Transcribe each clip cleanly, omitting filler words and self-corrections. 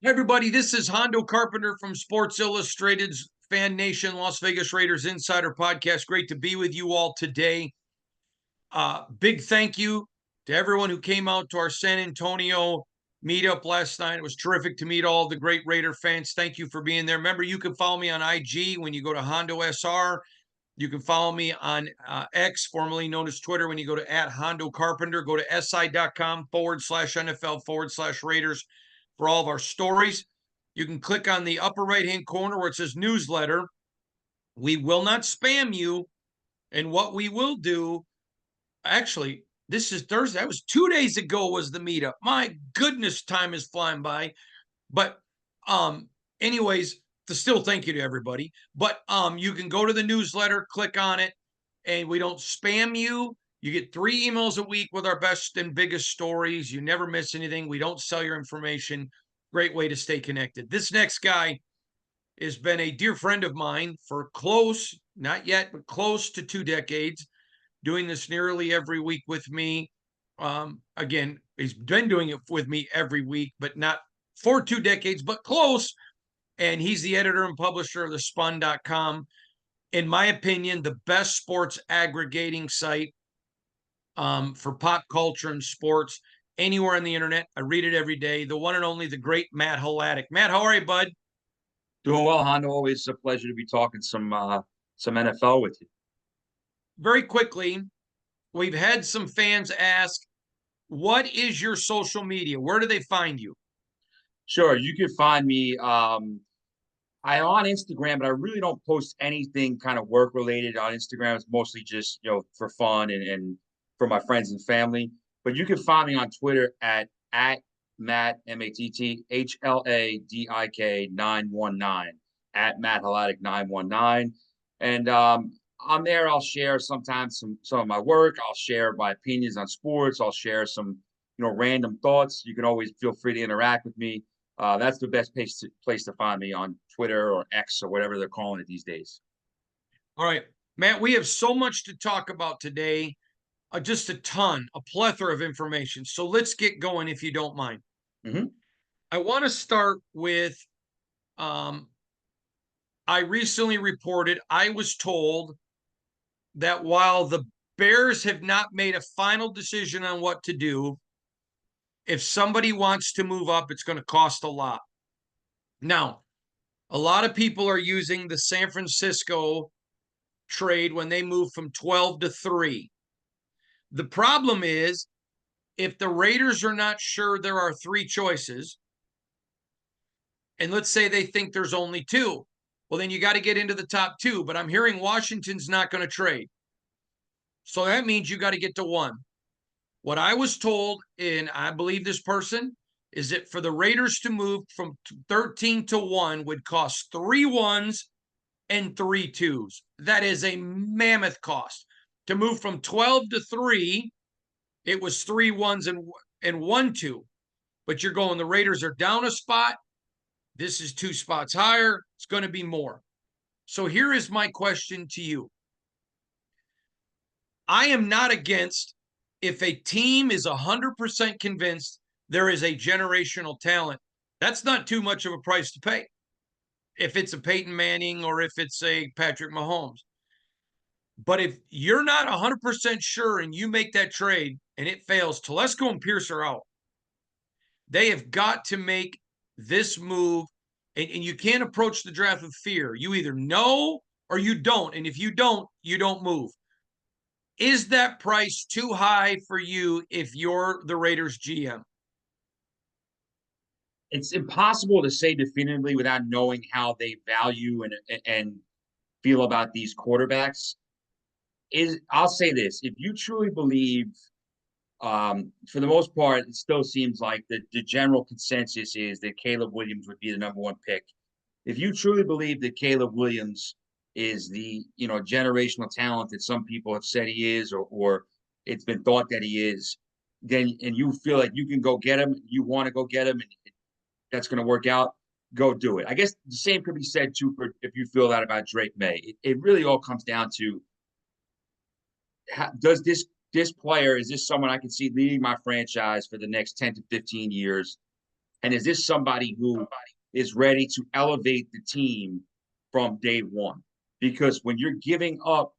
Hey everybody, this is Hondo Carpenter from Sports Illustrated's Fan Nation Las Vegas Raiders Insider Podcast. Great to be with you all today. Big thank you to everyone who came out to our San Antonio meetup last night. It was terrific to meet all the great Raider fans. Thank you for being there. Remember, you can follow me on IG when you go to Hondo SR. You can follow me on X, formerly known as Twitter, when you go to @Hondo Carpenter. Go to si.com/NFL/Raiders for all of our stories. You can click on the upper right-hand corner where it says newsletter. We will not spam you. And what we will do, actually, this is Thursday. That was 2 days ago was the meetup. My goodness, time is flying by. But anyways, to still thank you to everybody. But you can go to the newsletter, click on it, and we don't spam you. You get 3 emails a week with our best and biggest stories. You never miss anything. We don't sell your information. Great way to stay connected. This next guy has been a dear friend of mine for close, not yet, but close to 2 decades, doing this nearly every week with me. Again, he's been doing it with me every week, but not for 2 decades, but close. And he's the editor and publisher of the spun.com. In my opinion, the best sports aggregating site for pop culture and sports anywhere on the internet. I read it every day. The one and only, the great Matt Hladek. Matt, how are you, bud? Doing well, Hondo. Always a pleasure to be talking some NFL with you. Very quickly, we've had some fans ask, what is your social media? Where do they find you? Sure, you can find me. I on Instagram, but I really don't post anything kind of work related on Instagram. It's mostly just for fun and for my friends and family. But you can find me on Twitter at Matt MATTHLADIK 919 at Matt Hladek 919, and I'm there. I'll share sometimes some of my work. I'll share my opinions on sports. I'll share some random thoughts. You can always feel free to interact with me. That's the best place to find me on Twitter or X or whatever they're calling it these days. All right, Matt, we have so much to talk about today, just a ton, a plethora of information. So let's get going if you don't mind. Hmm. I want to start with um, I recently reported I was told that while the Bears have not made a final decision on what to do, if somebody wants to move up, it's going to cost a lot. Now, a lot of people are using the San Francisco trade when they move from 12 to 3. The problem is if the Raiders are not sure there are three choices, and let's say they think there's only two, well, then you got to get into the top two. But I'm hearing Washington's not going to trade. So that means you got to get to one. What I was told, and I believe this person, is that for the Raiders to move from 13 to 1 would cost 3 1s and 3 2s. That is a mammoth cost. To move from 12 to 3, it was 3 1s and 1 2. But you're going, the Raiders are down a spot. This is 2 spots higher. It's going to be more. So here is my question to you. I am not against if a team is 100% convinced there is a generational talent. That's not too much of a price to pay. If it's a Peyton Manning or if it's a Patrick Mahomes. But if you're not 100% sure and you make that trade and it fails, Telesco and Pierce are out. They have got to make this move, and you can't approach the draft with fear. You either know or you don't. And if you don't move. Is that price too high for you if you're the Raiders GM? It's impossible to say definitively without knowing how they value and feel about these quarterbacks. I'll say this: if you truly believe, for the most part, it still seems like the general consensus is that Caleb Williams would be the number one pick. If you truly believe that Caleb Williams is the generational talent that some people have said he is, or it's been thought that he is, then and you feel like you can go get him, you want to go get him, and that's going to work out, go do it. I guess the same could be said too for if you feel that about Drake May. It really all comes down to does this player, is this someone I can see leading my franchise for the next 10 to 15 years? And is this somebody who is ready to elevate the team from day one? Because when you're giving up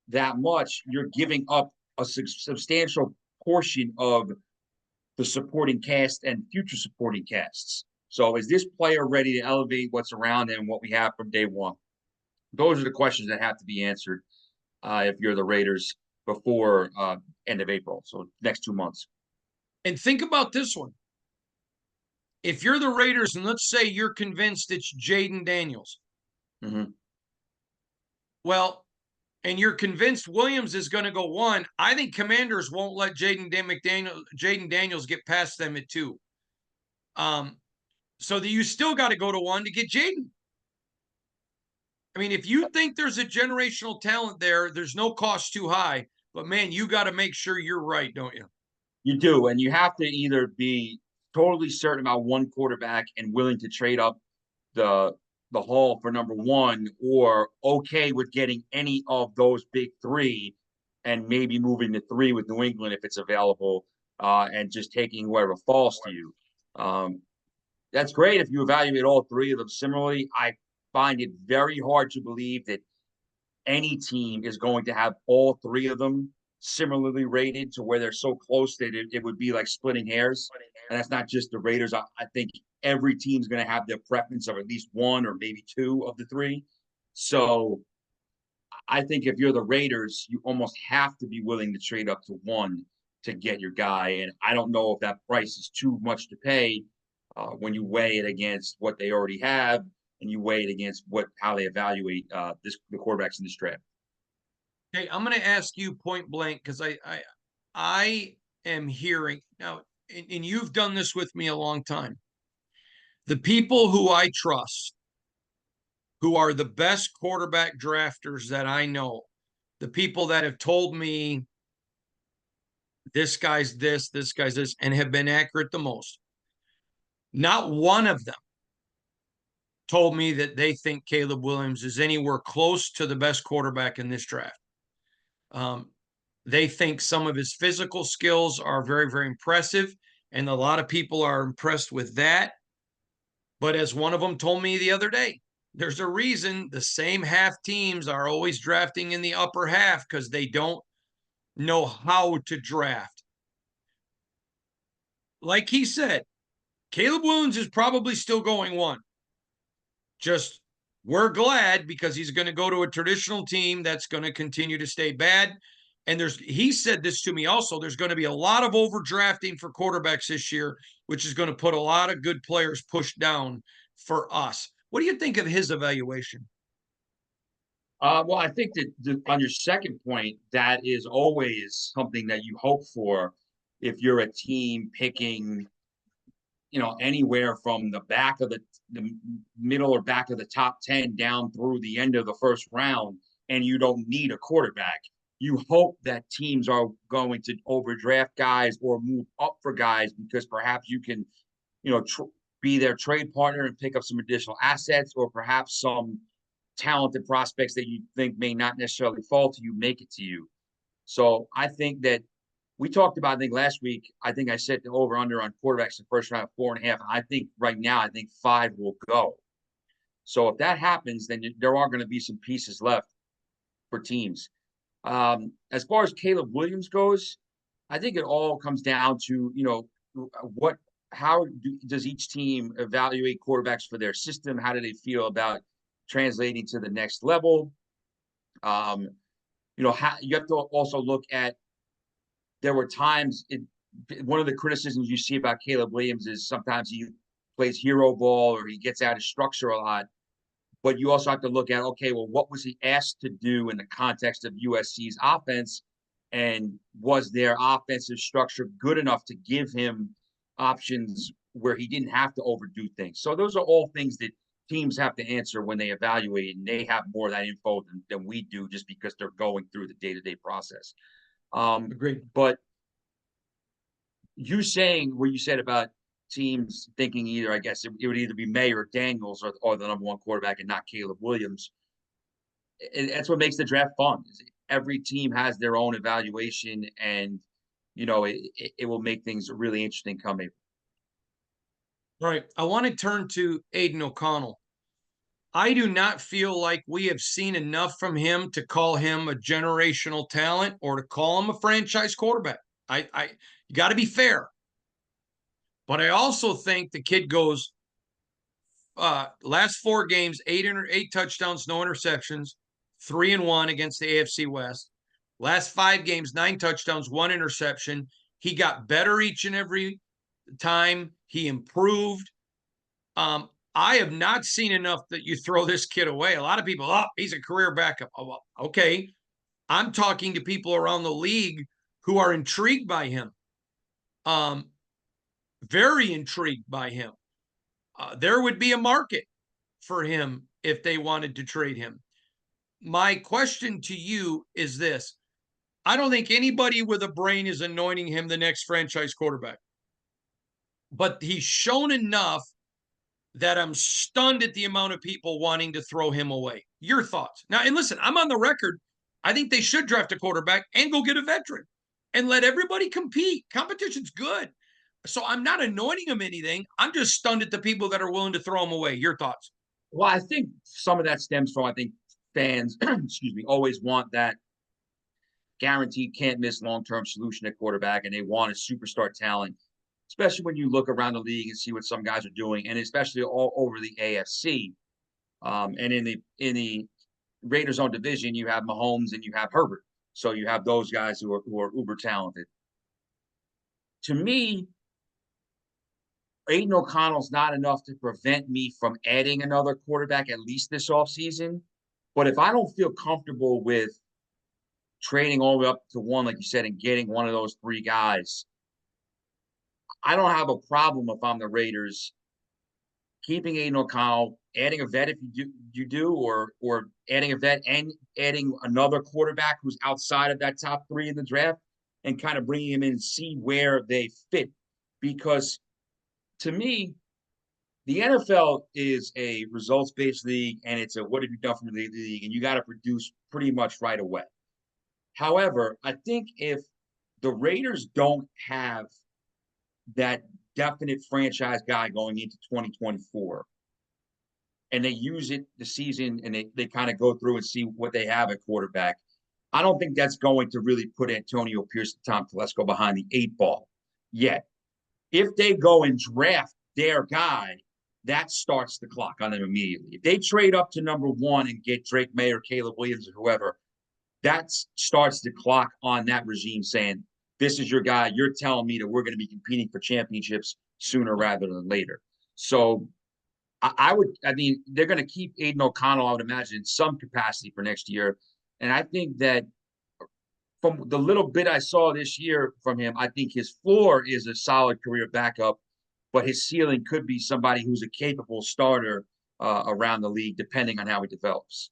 that much, you're giving up a substantial portion of the supporting cast and future supporting casts. So is this player ready to elevate what's around him, what we have from day one? Those are the questions that have to be answered if you're the Raiders before end of April. So next 2 months. And think about this one. If you're the Raiders, and let's say you're convinced it's Jaden Daniels, Mm-hmm. well, and you're convinced Williams is going to go one, I think Commanders won't let Jaden Daniels get past them at two. So that you still got to go to one to get Jaden. I mean, if you think there's a generational talent there, there's no cost too high. But man, you got to make sure you're right, don't you? You do, and you have to either be totally certain about one quarterback and willing to trade up the the haul for number one, or okay with getting any of those big three, and maybe moving to three with New England if it's available, and just taking whoever falls to you. Um, that's great if you evaluate all three of them similarly. I find it very hard to believe that any team is going to have all three of them similarly rated to where they're so close that it would be like splitting hairs. And that's not just the Raiders. I think every team's going to have their preference of at least one or maybe two of the three. So I think if you're the Raiders, you almost have to be willing to trade up to one to get your guy. And I don't know if that price is too much to pay when you weigh it against what they already have and you weigh it against how they evaluate the quarterbacks in this draft. Okay, I'm going to ask you point blank because I am hearing now, and you've done this with me a long time. The people who I trust, who are the best quarterback drafters that I know, the people that have told me this guy's this guy's this, and have been accurate the most, not one of them told me that they think Caleb Williams is anywhere close to the best quarterback in this draft. They think some of his physical skills are very, very impressive, and a lot of people are impressed with that. But as one of them told me the other day, there's a reason the same half teams are always drafting in the upper half because they don't know how to draft. Like he said, Caleb Williams is probably still going one. Just we're glad because he's going to go to a traditional team that's going to continue to stay bad. And he said this to me also, there's going to be a lot of overdrafting for quarterbacks this year, which is going to put a lot of good players pushed down for us. What do you think of his evaluation? Well, I think that on your second point, that is always something that you hope for if you're a team picking, anywhere from the back of the middle or back of the top 10 down through the end of the first round, and you don't need a quarterback. You hope that teams are going to overdraft guys or move up for guys because perhaps you can, be their trade partner and pick up some additional assets, or perhaps some talented prospects that you think may not necessarily fall to you make it to you. So I think that we talked about, I think last week, I think I set the over under on quarterbacks in the first round of 4.5. I think right now, I think 5 will go. So if that happens, then there are going to be some pieces left for teams. As far as Caleb Williams goes, I think it all comes down to, does each team evaluate quarterbacks for their system? How do they feel about translating to the next level? You have to also look at, there were times one of the criticisms you see about Caleb Williams is sometimes he plays hero ball or he gets out of structure a lot. But you also have to look at, okay, well, what was he asked to do in the context of USC's offense? And was their offensive structure good enough to give him options where he didn't have to overdo things? So those are all things that teams have to answer when they evaluate, and they have more of that info than we do just because they're going through the day-to-day process. Agreed. But you saying what you said about teams thinking either, I guess it would either be May or Daniels or the number one quarterback and not Caleb Williams. That's what makes the draft fun. Every team has their own evaluation, and it will make things really interesting come April. All right. I want to turn to Aidan O'Connell. I do not feel like we have seen enough from him to call him a generational talent or to call him a franchise quarterback. I you got to be fair. But I also think the kid goes last 4 games, eight touchdowns, no interceptions, 3-1 against the AFC West. Last 5 games, 9 touchdowns, 1 interception. He got better each and every time. He improved. I have not seen enough that you throw this kid away. A lot of people, oh, he's a career backup. Oh, well, okay. I'm talking to people around the league who are intrigued by him. Very intrigued by him. There would be a market for him if they wanted to trade him. My question to you is this. I don't think anybody with a brain is anointing him the next franchise quarterback. But he's shown enough that I'm stunned at the amount of people wanting to throw him away. Your thoughts? Now, and listen, I'm on the record. I think they should draft a quarterback and go get a veteran and let everybody compete. Competition's good. So I'm not anointing him anything. I'm just stunned at the people that are willing to throw him away. Your thoughts? Well, I think some of that stems from, I think fans, excuse me, always want that guaranteed can't miss long term solution at quarterback, and they want a superstar talent, especially when you look around the league and see what some guys are doing, and especially all over the AFC. And in the Raiders' own division, you have Mahomes and you have Herbert, so you have those guys who are uber talented. To me, Aidan O'Connell's not enough to prevent me from adding another quarterback at least this offseason. But if I don't feel comfortable with trading all the way up to one, like you said, and getting one of those three guys, I don't have a problem if I'm the Raiders keeping Aidan O'Connell, adding a vet if you do, or adding a vet and adding another quarterback who's outside of that top three in the draft, and kind of bringing him in and see where they fit. Because to me, the NFL is a results-based league, and it's a what have you done for the league, and you got to produce pretty much right away. However, I think if the Raiders don't have that definite franchise guy going into 2024, and they use it the season and they kind of go through and see what they have at quarterback, I don't think that's going to really put Antonio Pierce and Tom Telesco behind the 8 ball yet. If they go and draft their guy, that starts the clock on them immediately. If they trade up to number 1 and get Drake May or Caleb Williams or whoever, that starts the clock on that regime saying, this is your guy. You're telling me that we're going to be competing for championships sooner rather than later. So I mean, they're going to keep Aidan O'Connell, I would imagine, in some capacity for next year. And I think that from the little bit I saw this year from him, I think his floor is a solid career backup, but his ceiling could be somebody who's a capable starter around the league, depending on how he develops.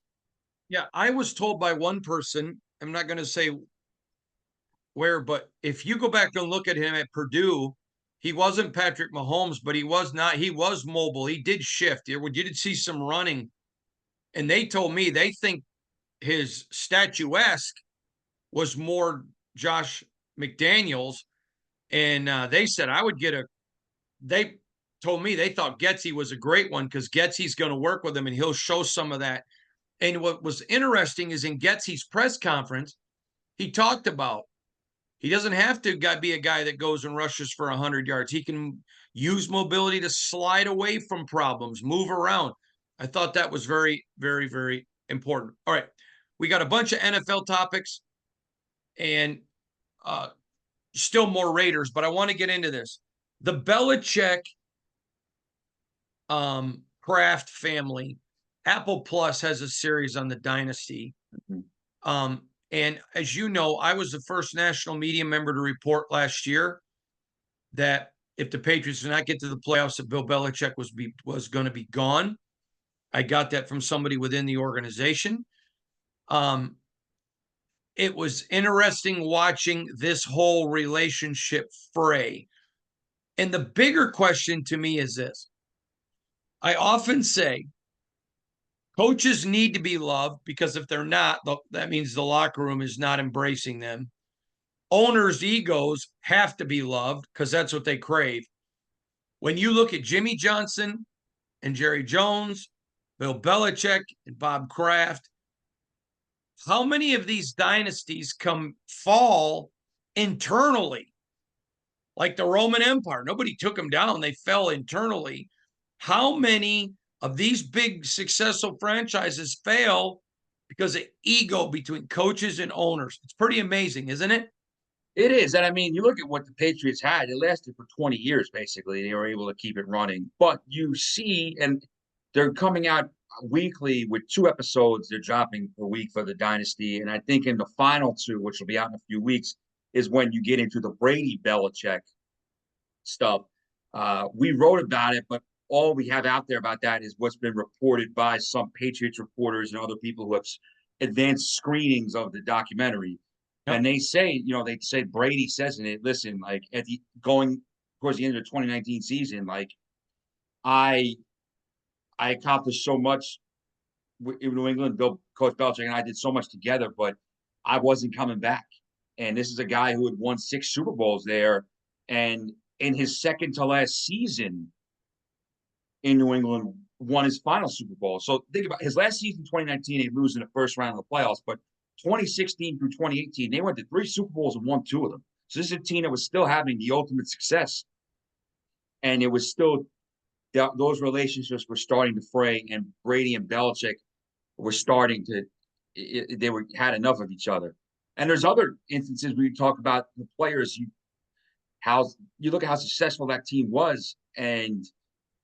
Yeah, I was told by one person, I'm not going to say where, but if you go back and look at him at Purdue, he wasn't Patrick Mahomes, but he was mobile. He did shift. You did see some running. And they told me they think his statuesque was more Josh McDaniels. And they said they told me they thought Getsy was a great one because Getsy's going to work with him and he'll show some of that. And what was interesting is in Getsy's press conference, he talked about he doesn't have to be a guy that goes and rushes for 100 yards. He can use mobility to slide away from problems, move around. I thought that was very, very, very important. All right. We got a bunch of NFL topics and still more Raiders, but I want to get into this. The Belichick Kraft family, Apple Plus has a series on the dynasty. And as you know, I was the first national media member to report last year that if the Patriots did not get to the playoffs, that Bill Belichick was going to be gone. I got that from somebody within the organization. It was interesting watching this whole relationship fray. And the bigger question to me is this. I often say coaches need to be loved because if they're not, that means the locker room is not embracing them. Owners' egos have to be loved because that's what they crave. When you look at Jimmy Johnson and Jerry Jones, Bill Belichick and Bob Kraft, how many of these dynasties fall internally? Like the Roman Empire, nobody took them down, they fell internally. How many of these big successful franchises fail because of ego between coaches and owners? It's pretty amazing, isn't it? It is. And I mean, you look at what the Patriots had, it lasted for 20 years, basically. They were able to keep it running. But you see, and they're coming out weekly with 2 episodes they're dropping per week for the Dynasty. And I think in the final two, which will be out in a few weeks, is when you get into the Brady Belichick stuff. We wrote about it, but all we have out there about that is what's been reported by some Patriots reporters and other people who have advanced screenings of the documentary. Yep. And they say, they say Brady says in it, listen, like at the going towards the end of the 2019 season, like I accomplished so much in New England. Coach Belichick and I did so much together, but I wasn't coming back. And this is a guy who had won 6 Super Bowls there, and in his second to last season in New England, won his final Super Bowl. So think about his last season, 2019, they lose in the first round of the playoffs, but 2016 through 2018, they went to 3 Super Bowls and won 2 of them. So this is a team that was still having the ultimate success, and it was still those relationships were starting to fray, and Brady and Belichick were starting to they were had enough of each other. And there's other instances where you talk about the players, you look at how successful that team was, and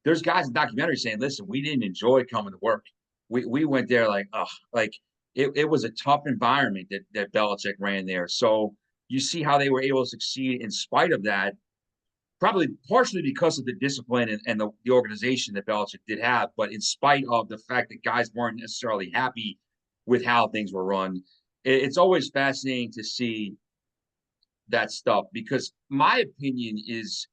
there's guys in the documentary saying, "Listen, we didn't enjoy coming to work. We went there like, oh, like it was a tough environment that Belichick ran there." So you see how they were able to succeed in spite of that, probably partially because of the discipline and the organization that Belichick did have, but in spite of the fact that guys weren't necessarily happy with how things were run. It's always fascinating to see that stuff, because my opinion is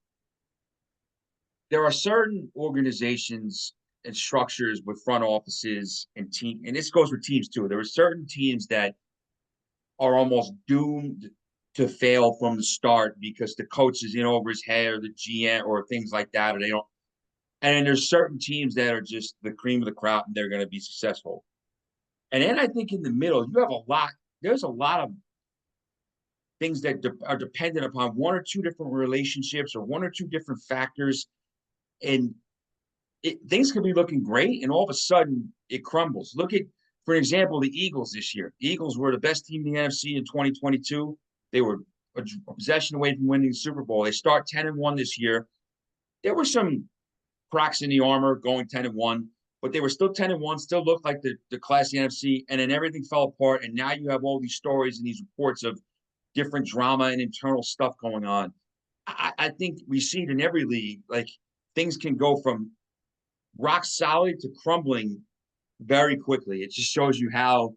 there are certain organizations and structures with front offices and team, and this goes for teams too. There are certain teams that are almost doomed to fail from the start because the coach is in over his head, or the GM, or things like that, or they don't. And then there's certain teams that are just the cream of the crop and they're going to be successful. And then I think in the middle, you have a lot. There's a lot of things that are dependent upon one or two different relationships or one or two different factors, and things could be looking great, and all of a sudden it crumbles. Look at, for example, the Eagles this year. The Eagles were the best team in the NFC in 2022. They were a possession away from winning the Super Bowl. They start 10-1 this year. There were some cracks in the armor going 10-1, but they were still 10-1, still looked like the class of the NFC, and then everything fell apart, and now you have all these stories and these reports of different drama and internal stuff going on. I think we see it in every league. Like, things can go from rock solid to crumbling very quickly. It just shows you how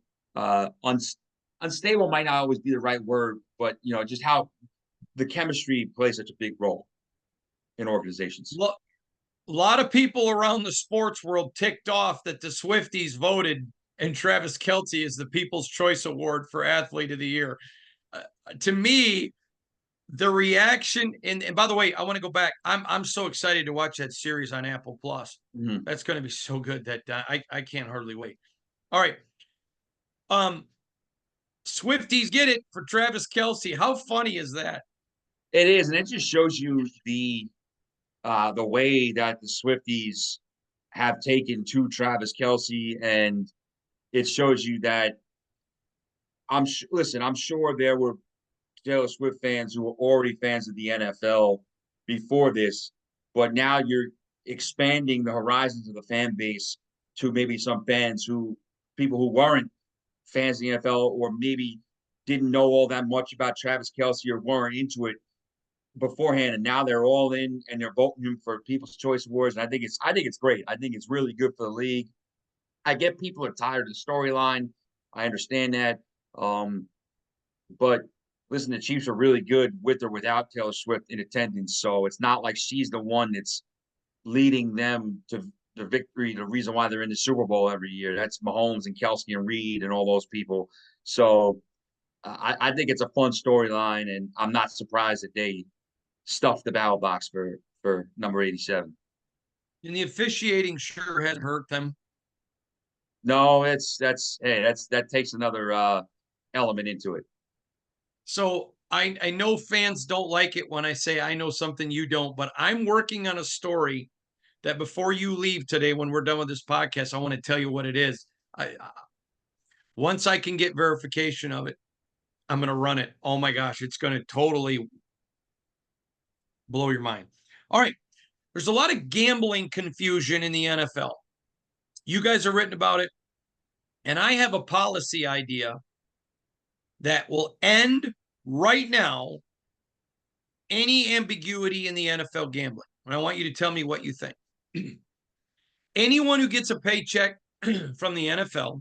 unstable might not always be the right word, but just how the chemistry plays such a big role in organizations. Look, a lot of people around the sports world ticked off that the Swifties voted and Travis Kelce is the People's Choice Award for Athlete of the Year. To me, the reaction, and by the way, I want to go back. I'm so excited to watch that series on Apple Plus. Mm-hmm. That's going to be so good that I can't hardly wait. All right. Swifties get it for Travis Kelce. How funny is that? It is, and it just shows you the way that the Swifties have taken to Travis Kelce, and it shows you that listen, I'm sure there were Taylor Swift fans who were already fans of the NFL before this, but now you're expanding the horizons of the fan base to maybe some people who weren't fans of the NFL, or maybe didn't know all that much about Travis Kelce or weren't into it beforehand, and now they're all in and they're voting him for People's Choice Awards. And I think it's great. I think it's really good for the league. I get people are tired of the storyline. I understand that. But listen, the Chiefs are really good with or without Taylor Swift in attendance. So it's not like she's the one that's leading them to the victory, the reason why they're in the Super Bowl every year. That's Mahomes and Kelce and Reed and all those people. So I think it's a fun storyline, and I'm not surprised that they stuffed the battle box for number 87. And the officiating sure hasn't hurt them. No, that takes another element into it. So I know fans don't like it when I say I know something you don't, but I'm working on a story that before you leave today, when we're done with this podcast, I want to tell you what it is. Once I can get verification of it, I'm going to run it. Oh my gosh, it's going to totally blow your mind. All right. There's a lot of gambling confusion in the NFL. You guys have written about it. And I have a policy idea that will end right now any ambiguity in the NFL gambling. And I want you to tell me what you think. Anyone who gets a paycheck from the NFL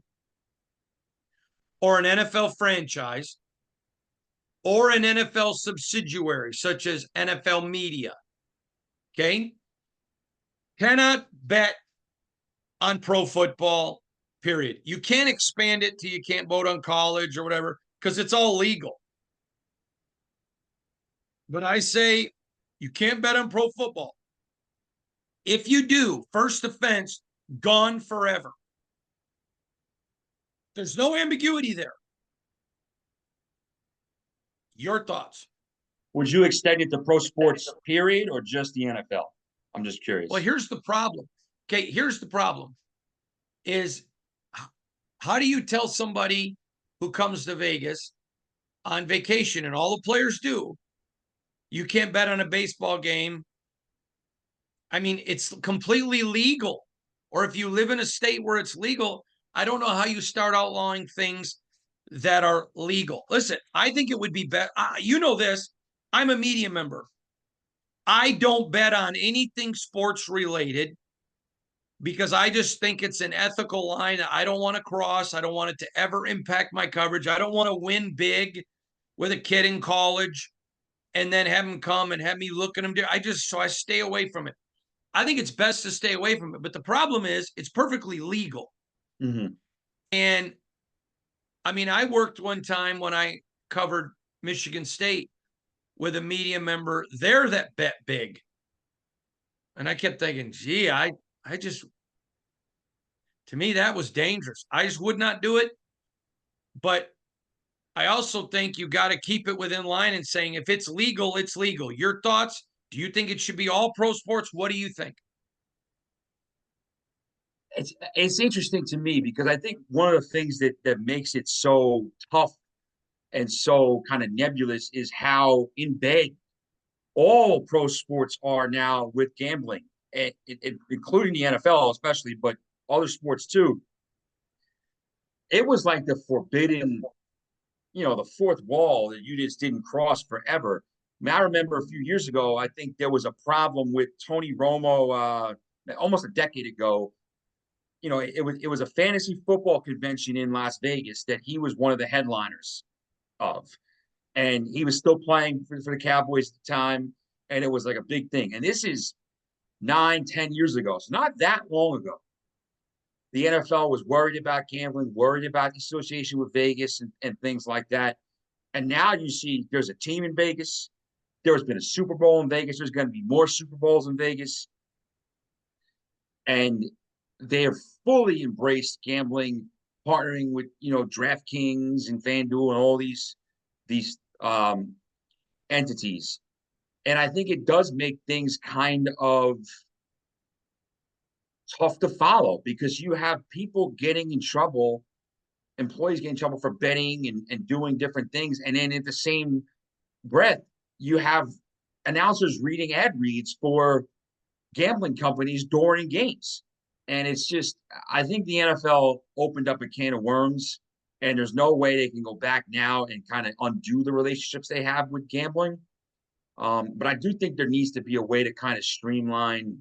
or an NFL franchise or an NFL subsidiary, such as NFL Media, okay, cannot bet on pro football, period. You can't expand it to you can't vote on college or whatever because it's all legal. But I say you can't bet on pro football. If you do, first offense, gone forever. There's no ambiguity there. Your thoughts? Would you extend it to pro sports, period, or just the NFL? I'm just curious. Well, here's the problem. Okay, here's the problem is how do you tell somebody who comes to Vegas on vacation, and all the players do, you can't bet on a baseball game? I mean, it's completely legal. Or if you live in a state where it's legal, I don't know how you start outlawing things that are legal. Listen, I think it would be better. You know this. I'm a media member. I don't bet on anything sports related because I just think it's an ethical line I don't want to cross. I don't want it to ever impact my coverage. I don't want to win big with a kid in college and then have him come and have me look at him. So I stay away from it. I think it's best to stay away from it. But the problem is it's perfectly legal. Mm-hmm. And I mean, I worked one time when I covered Michigan State with a media member there that bet big. And I kept thinking, gee, I just, to me, that was dangerous. I just would not do it. But I also think you got to keep it within line and saying if it's legal, it's legal. Your thoughts? Do you think it should be all pro sports? What do you think? It's interesting to me because I think one of the things that makes it so tough and so kind of nebulous is how in bed all pro sports are now with gambling, including the NFL, especially, but other sports too. It was like the forbidden, the fourth wall that you just didn't cross forever. I mean, I remember a few years ago, I think there was a problem with Tony Romo almost a decade ago. It was a fantasy football convention in Las Vegas that he was one of the headliners of. And he was still playing for the Cowboys at the time. And it was like a big thing. And this is 9, 10 years ago. So not that long ago. The NFL was worried about gambling, worried about the association with Vegas and things like that. And now you see there's a team in Vegas. There's been a Super Bowl in Vegas. There's going to be more Super Bowls in Vegas. And they have fully embraced gambling, partnering with, DraftKings and FanDuel and all these entities. And I think it does make things kind of tough to follow because you have people getting in trouble, employees getting in trouble for betting and doing different things. And then at the same breath, you have announcers reading ad reads for gambling companies during games. And it's just, I think the NFL opened up a can of worms, and there's no way they can go back now and kind of undo the relationships they have with gambling. But I do think there needs to be a way to kind of streamline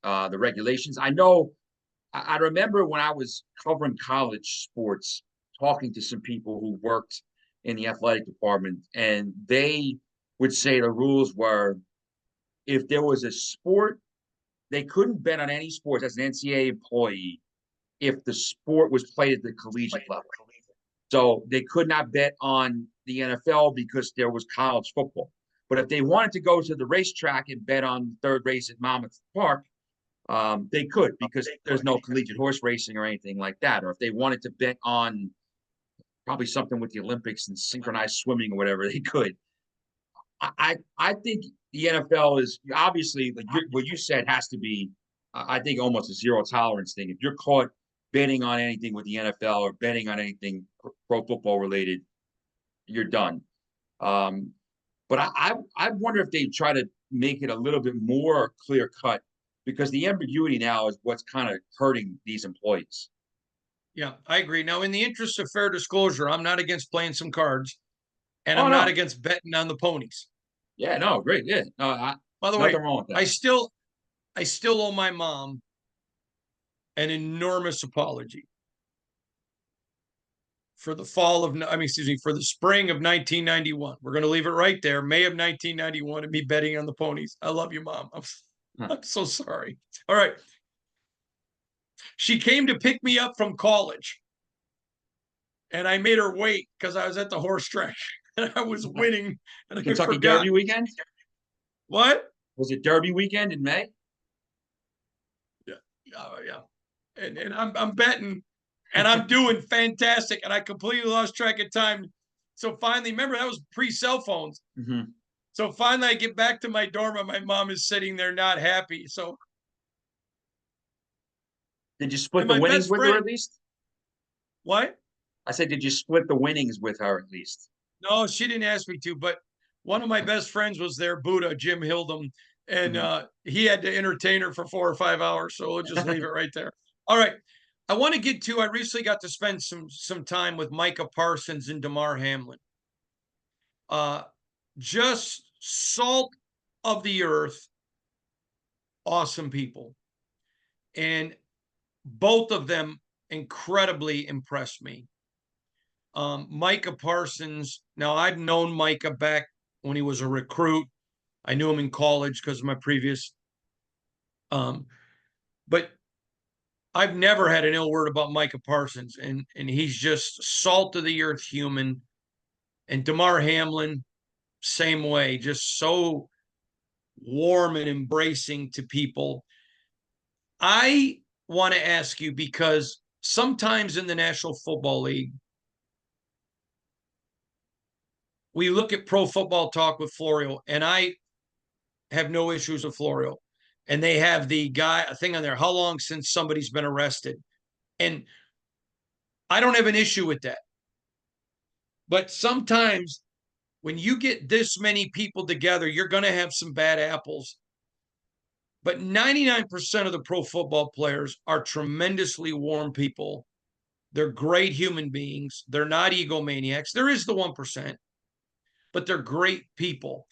the regulations. I remember when I was covering college sports, talking to some people who worked in the athletic department, and they would say the rules were if there was a sport, they couldn't bet on any sports as an NCAA employee if the sport was played at the collegiate level. So they could not bet on the NFL because there was college football. But if they wanted to go to the racetrack and bet on the third race at Monmouth Park, they could, because there's no collegiate horse racing or anything like that. Or if they wanted to bet on probably something with the Olympics and synchronized swimming or whatever, they could. I think the NFL is obviously, like what you said, has to be, I think, almost a zero tolerance thing. If you're caught betting on anything with the NFL or betting on anything pro football related, you're done. But I wonder if they try to make it a little bit more clear cut, because the ambiguity now is what's kind of hurting these employees. Yeah, I agree. Now, in the interest of fair disclosure, I'm not against playing some cards, and Oh I'm not no, against betting on the ponies. yeah, no, great, yeah, no, By the way, nothing wrong with that. I still owe my mom an enormous apology for the fall of, I mean, excuse me, for the spring of 1991. We're going to leave it right there, May of 1991, and me betting on the ponies. I love you, Mom. I'm so sorry. All right. She came to pick me up from college, and I made her wait because I was at the horse track and I was winning, and I Kentucky forgot. Derby weekend. What? Was it Derby weekend in May? Yeah, yeah. And I'm betting, and I'm doing fantastic, and I completely lost track of time. So finally, remember that was pre-cell phones. Mm-hmm. So finally, I get back to my dorm, and my mom is sitting there not happy. So, Did you and split the my winnings best with her friend, at least? what? I said, did you split the winnings with her at least? No, she didn't ask me to, but one of my best friends was there, Buddha, Jim Hildum, and Mm-hmm. he had to entertain her for 4 or 5 hours. So we'll just leave it right there. All right. I want to get to, I recently got to spend some time with Micah Parsons and Damar Hamlin. Just salt of the earth, awesome people. And both of them incredibly impressed me. Micah Parsons, now I've known Micah back when he was a recruit. I knew him in college because of my previous, but I've never had an ill word about Micah Parsons, and he's just salt of the earth human. And Damar Hamlin, same way, just so warm and embracing to people. I want to ask you, because sometimes in the National Football League, we look at Pro Football Talk with Florio, and I have no issues with Florio. And they have the guy, a thing on there, how long since somebody's been arrested? And I don't have an issue with that. But sometimes when you get this many people together, you're going to have some bad apples. But 99% of the pro football players are tremendously warm people. They're great human beings. They're not egomaniacs. There is the 1%, but they're great people.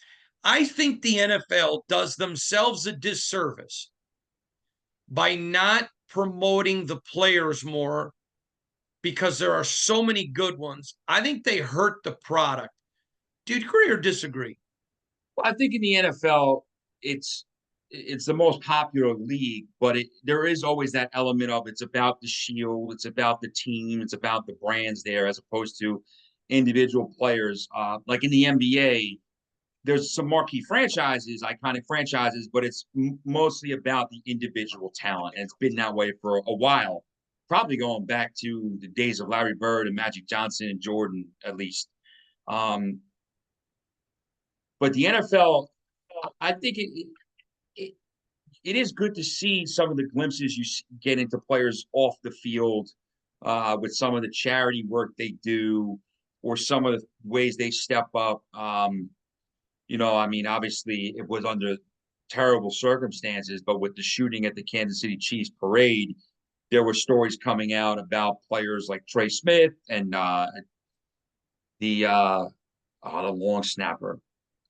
I think the NFL does themselves a disservice by not promoting the players more, because there are so many good ones. I think they hurt the product. Do you agree or disagree? Well, I think in the NFL, it's it's the most popular league, but there is always that element of it's about the shield, it's about the team, it's about the brands there, as opposed to individual players. Like in the NBA, there's some marquee franchises, iconic franchises, but it's mostly about the individual talent, and it's been that way for a while, probably going back to the days of Larry Bird and Magic Johnson and Jordan, at least. Um, but the NFL, I think it it is good to see some of the glimpses you get into players off the field, with some of the charity work they do, or some of the ways they step up. I mean, obviously it was under terrible circumstances, but with the shooting at the Kansas City Chiefs parade, there were stories coming out about players like Trey Smith and the the long snapper.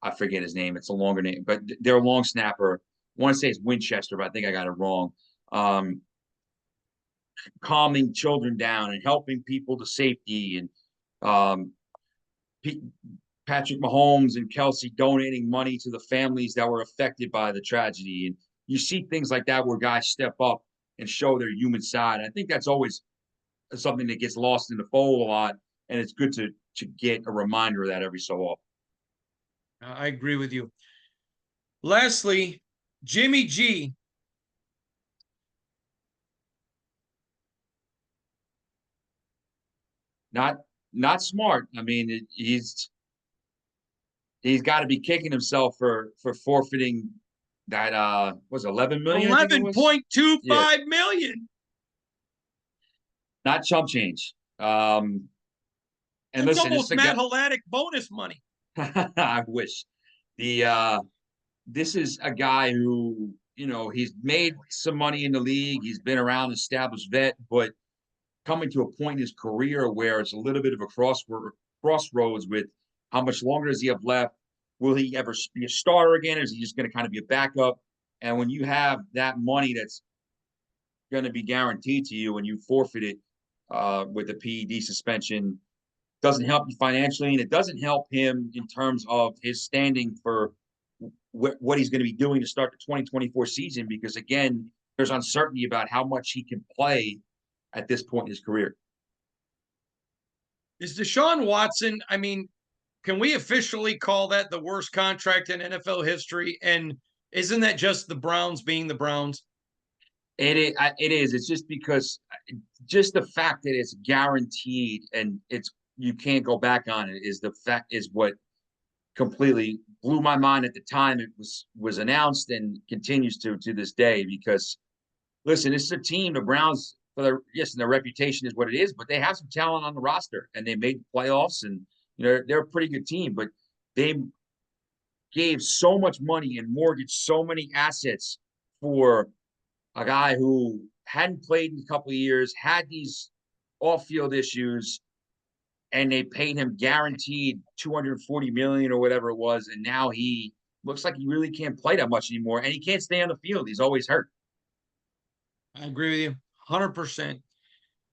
I forget his name. It's a longer name, but their long snapper. I want to say it's Winchester, but I think I got it wrong. Um, Calming children down and helping people to safety, and um, P- Patrick Mahomes and Kelsey donating money to the families that were affected by the tragedy. And you see things like that where guys step up and show their human side. I think that's always something that gets lost in the fold a lot, and it's good to get a reminder of that every so often. I agree with you. Lastly, Jimmy G. Not not smart. I mean, he's got to be kicking himself for forfeiting that was 11 million, I think it was. Yeah, 11.25 million. not chump change. And That's listen, this is almost a Matt guy. Halatic bonus money. I wish the this is a guy who, he's made some money in the league. He's been around, established vet, but coming to a point in his career where it's a little bit of a crossroads with how much longer does he have left? Will he ever be a starter again? Or is he just going to kind of be a backup? And when you have that money that's going to be guaranteed to you and you forfeit it with a PED suspension, doesn't help you financially, and it doesn't help him in terms of his standing for what he's going to be doing to start the 2024 season, because again, there's uncertainty about how much he can play at this point in his career. Is Deshaun Watson, I mean, can we officially call that the worst contract in NFL history? And isn't that just the Browns being the Browns? It is. It's just because just the fact that it's guaranteed and you can't go back on it is what completely blew my mind at the time it was announced, and continues to this day. Because listen, this is a team, the Browns, for their reputation is what it is, but they have some talent on the roster, and they made the playoffs, and they're a pretty good team, but they gave so much money and mortgaged so many assets for a guy who hadn't played in a couple of years, had these off-field issues, and they paid him guaranteed 240 million or whatever it was, and now he looks like he really can't play that much anymore, and he can't stay on the field. He's always hurt. I agree with you 100%.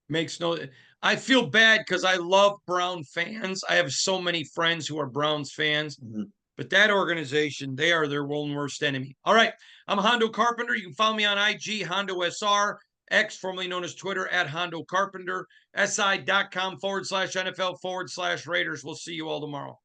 Makes no, I feel bad because I love Brown fans. I have so many friends who are Browns fans, Mm-hmm. but that organization, they are their own worst enemy. All right. I'm Hondo Carpenter. You can follow me on IG, Hondo SR, X, formerly known as Twitter, at Hondo Carpenter, SI.com/NFL/Raiders. We'll see you all tomorrow.